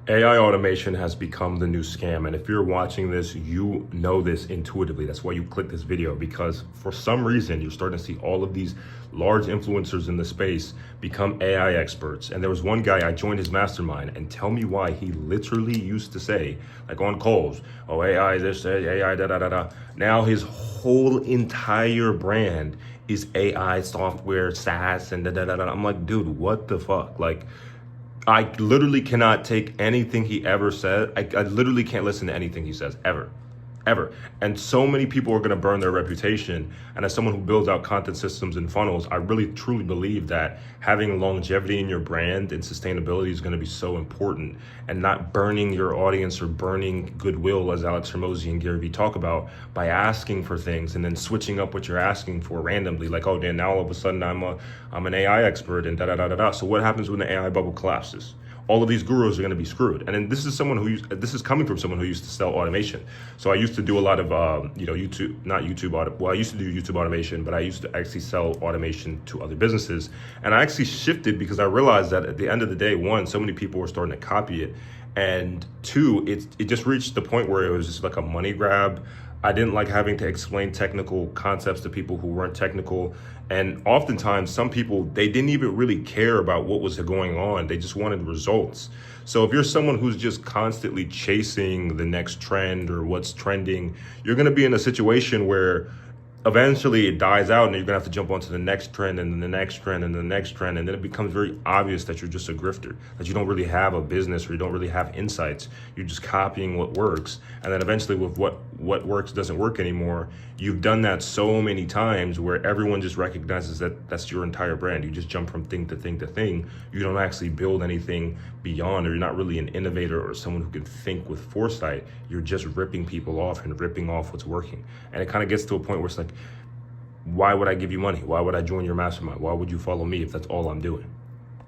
AI automation has become the new scam. And if you're watching this, you know this intuitively. That's why you click this video, because for some reason, you're starting to see all of these large influencers in the space become AI experts. And there was one guy, I joined his mastermind, and tell me why he literally used to say, like on calls, oh, AI this, AI da da da da. Now his whole entire brand is AI software, SaaS, and da da da da. I'm like, dude, what the fuck? Like, I literally cannot take anything he ever said. I literally can't listen to anything he says, ever. And so many people are going to burn their reputation. And as someone who builds out content systems and funnels, I really truly believe that having longevity in your brand and sustainability is going to be so important, and not burning your audience or burning goodwill, as Alex Hormozi and Gary Vee talk about, by asking for things and then switching up what you're asking for randomly. Like, oh, Dan, now all of a sudden I'm an AI expert and da da da da da. So what happens when the AI bubble collapses? All of these gurus are going to be screwed. And then this is coming from someone who used to sell automation. So I used to do a lot of, I used to do YouTube automation, but I used to actually sell automation to other businesses. And I actually shifted because I realized that at the end of the day, one, so many people were starting to copy it. And two, it just reached the point where it was just like a money grab. I didn't like having to explain technical concepts to people who weren't technical. And oftentimes some people, they didn't even really care about what was going on. They just wanted results. So if you're someone who's just constantly chasing the next trend or what's trending, you're gonna be in a situation where eventually it dies out and you're gonna have to jump onto the next trend and then the next trend and the next trend. And then it becomes very obvious that you're just a grifter, that you don't really have a business or you don't really have insights. You're just copying what works. And then eventually with what works doesn't work anymore. You've done that so many times where everyone just recognizes that that's your entire brand. You just jump from thing to thing to thing. You don't actually build anything beyond, or you're not really an innovator or someone who can think with foresight. You're just ripping people off and ripping off what's working. And it kind of gets to a point where it's like, why would I give you money? Why would I join your mastermind? Why would you follow me if that's all I'm doing?